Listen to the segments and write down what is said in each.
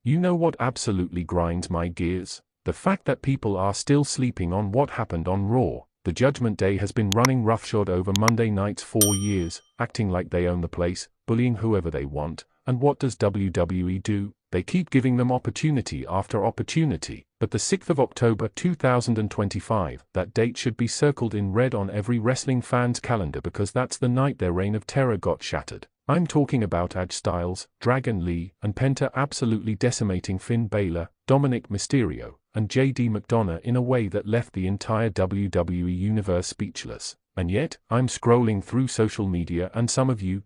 You know what absolutely grinds my gears? The fact that people are still sleeping on what happened on Raw. The Judgment Day has been running roughshod over Monday nights for years, acting like they own the place, bullying whoever they want, and what does WWE do? They keep giving them opportunity after opportunity. But the 6th of October 2025, that date should be circled in red on every wrestling fan's calendar because that's the night their reign of terror got shattered. I'm talking about AJ Styles, Dragon Lee, and Penta absolutely decimating Finn Bálor, Dominik Mysterio, and JD McDonagh in a way that left the entire WWE universe speechless. And yet, I'm scrolling through social media and some of you,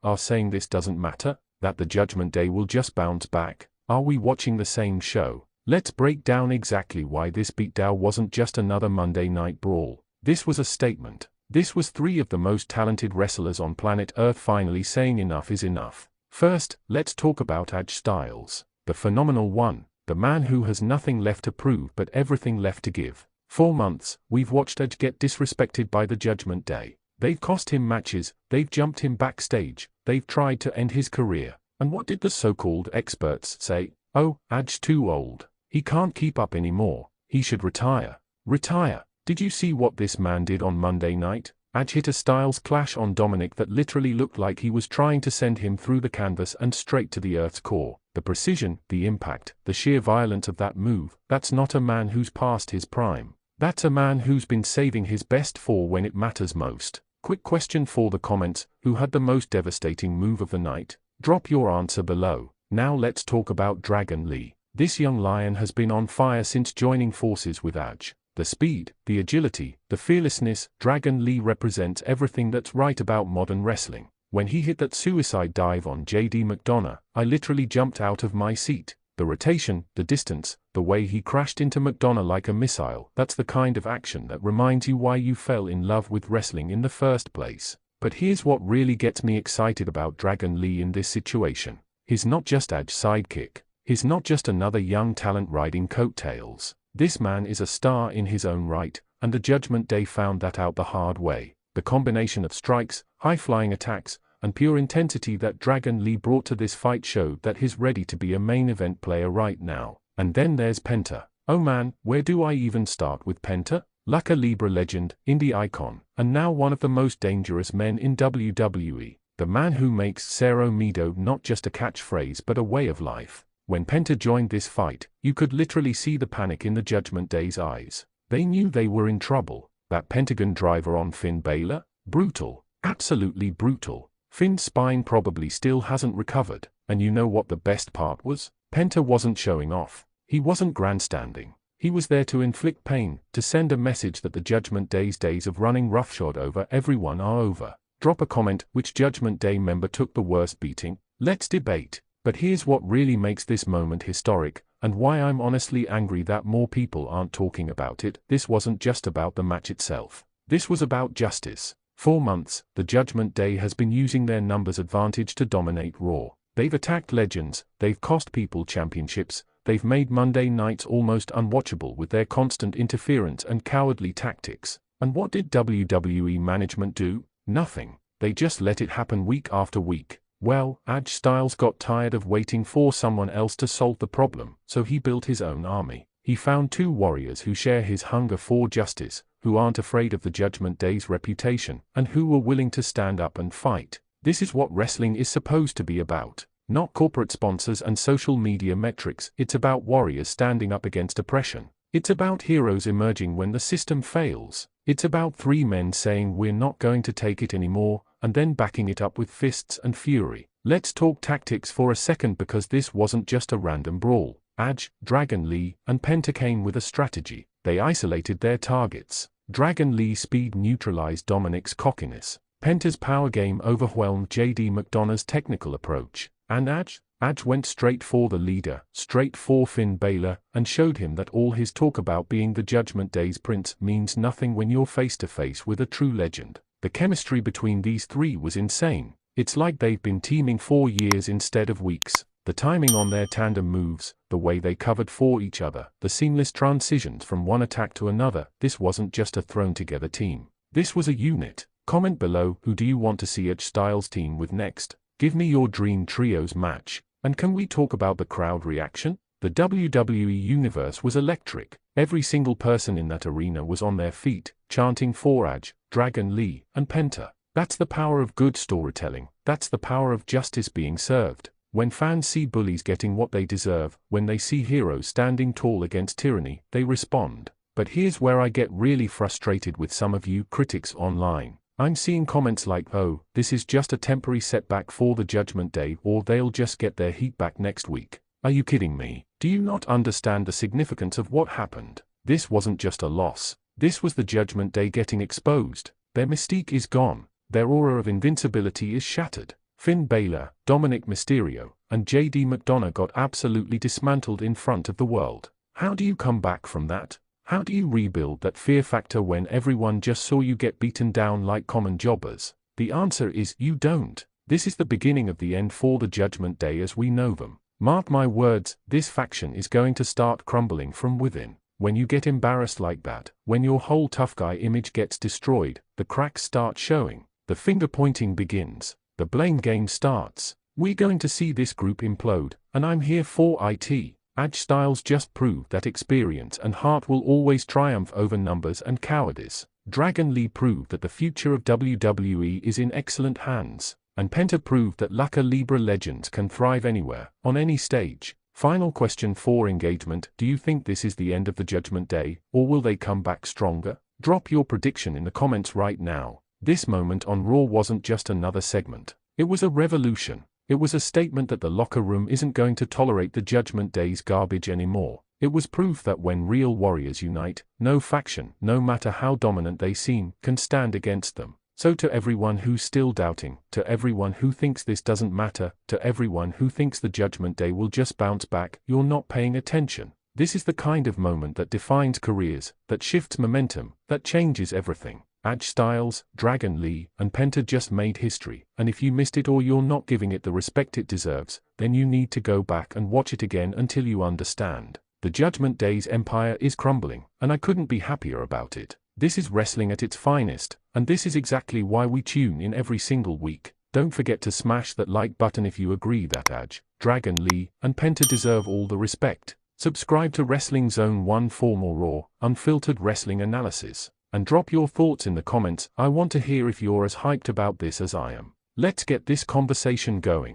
are saying this doesn't matter, that the Judgment Day will just bounce back. Are we watching the same show? Let's break down exactly why this beatdown wasn't just another Monday Night Brawl. This was a statement. This was 3 of the most talented wrestlers on planet Earth finally saying enough is enough. First, let's talk about AJ Styles, the phenomenal one, the man who has nothing left to prove but everything left to give. 4 months, we've watched AJ get disrespected by the Judgment Day. They've cost him matches, they've jumped him backstage, they've tried to end his career. And what did the so-called experts say? Oh, AJ's too old. He can't keep up anymore. He should retire. Retire. Did you see what this man did on Monday night? AJ hit a Styles clash on Dominik that literally looked like he was trying to send him through the canvas and straight to the Earth's core. The precision, the impact, the sheer violence of that move, that's not a man who's past his prime. That's a man who's been saving his best for when it matters most. Quick question for the comments, who had the most devastating move of the night? Drop your answer below. Now let's talk about Dragon Lee. This young lion has been on fire since joining forces with AJ. The speed, the agility, the fearlessness, Dragon Lee represents everything that's right about modern wrestling. When he hit that suicide dive on JD McDonagh, I literally jumped out of my seat. The rotation, the distance, the way he crashed into McDonagh like a missile, that's the kind of action that reminds you why you fell in love with wrestling in the first place. But here's what really gets me excited about Dragon Lee in this situation. He's not just AJ's sidekick. He's not just another young talent riding coattails. This man is a star in his own right, and the Judgment Day found that out the hard way. The combination of strikes, high-flying attacks, and pure intensity that Dragon Lee brought to this fight showed that he's ready to be a main event player right now. And then there's Penta. Oh man, where do I even start with Penta? Lucha Libre legend, indie icon, and now one of the most dangerous men in WWE. The man who makes Cero Miedo not just a catchphrase but a way of life. When Penta joined this fight, you could literally see the panic in the Judgment Day's eyes. They knew they were in trouble. That Pentagon Driver on Finn Bálor? Brutal. Absolutely brutal. Finn's spine probably still hasn't recovered. And you know what the best part was? Penta wasn't showing off. He wasn't grandstanding. He was there to inflict pain, to send a message that the Judgment Day's days of running roughshod over everyone are over. Drop a comment, which Judgment Day member took the worst beating? Let's debate. But here's what really makes this moment historic, and why I'm honestly angry that more people aren't talking about it. This wasn't just about the match itself. This was about justice. 4 months, the Judgment Day has been using their numbers advantage to dominate Raw. They've attacked legends, they've cost people championships, they've made Monday nights almost unwatchable with their constant interference and cowardly tactics. And what did WWE management do? Nothing. They just let it happen week after week. Well, AJ Styles got tired of waiting for someone else to solve the problem, so he built his own army. He found 2 warriors who share his hunger for justice, who aren't afraid of the Judgment Day's reputation, and who were willing to stand up and fight. This is what wrestling is supposed to be about. Not corporate sponsors and social media metrics. It's about warriors standing up against oppression. It's about heroes emerging when the system fails. It's about 3 men saying we're not going to take it anymore, and then backing it up with fists and fury. Let's talk tactics for a second because this wasn't just a random brawl. AJ, Dragon Lee, and Penta came with a strategy. They isolated their targets. Dragon Lee's speed neutralized Dominik's cockiness. Penta's power game overwhelmed JD McDonagh's technical approach. And AJ went straight for the leader, straight for Finn Bálor, and showed him that all his talk about being the Judgment Day's prince means nothing when you're face to face with a true legend. The chemistry between these 3 was insane. It's like they've been teaming for years instead of weeks. The timing on their tandem moves, the way they covered for each other, the seamless transitions from one attack to another, this wasn't just a thrown-together team. This was a unit. Comment below, who do you want to see AJ Styles team with next? Give me your dream trios match. And can we talk about the crowd reaction? The WWE Universe was electric. Every single person in that arena was on their feet, chanting for Edge, Dragon Lee, and Penta. That's the power of good storytelling. That's the power of justice being served. When fans see bullies getting what they deserve, when they see heroes standing tall against tyranny, they respond. But here's where I get really frustrated with some of you critics online. I'm seeing comments like, oh, this is just a temporary setback for the Judgment Day, or they'll just get their heat back next week. Are you kidding me? Do you not understand the significance of what happened? This wasn't just a loss. This was the Judgment Day getting exposed. Their mystique is gone. Their aura of invincibility is shattered. Finn Bálor, Dominik Mysterio, and JD McDonagh got absolutely dismantled in front of the world. How do you come back from that? How do you rebuild that fear factor when everyone just saw you get beaten down like common jobbers? The answer is you don't. This is the beginning of the end for the Judgment Day as we know them. Mark my words, this faction is going to start crumbling from within. When you get embarrassed like that, when your whole tough guy image gets destroyed, the cracks start showing, the finger pointing begins, the blame game starts. We're going to see this group implode, and I'm here for it. Edge Styles just proved that experience and heart will always triumph over numbers and cowardice. Dragon Lee proved that the future of WWE is in excellent hands. And Penta proved that Lucha Libre legends can thrive anywhere, on any stage. Final question for engagement: do you think this is the end of the Judgment Day, or will they come back stronger? Drop your prediction in the comments right now. This moment on Raw wasn't just another segment. It was a revolution. It was a statement that the locker room isn't going to tolerate the Judgment Day's garbage anymore. It was proof that when real warriors unite, no faction, no matter how dominant they seem, can stand against them. So to everyone who's still doubting, to everyone who thinks this doesn't matter, to everyone who thinks the Judgment Day will just bounce back, you're not paying attention. This is the kind of moment that defines careers, that shifts momentum, that changes everything. Edge Styles, Dragon Lee, and Penta just made history, and if you missed it or you're not giving it the respect it deserves, then you need to go back and watch it again until you understand. The Judgment Day's empire is crumbling, and I couldn't be happier about it. This is wrestling at its finest, and this is exactly why we tune in every single week. Don't forget to smash that like button if you agree that Edge, Dragon Lee, and Penta deserve all the respect. Subscribe to Wrestling Zone 1 for more raw, unfiltered wrestling analysis. And drop your thoughts in the comments. I want to hear if you're as hyped about this as I am. Let's get this conversation going.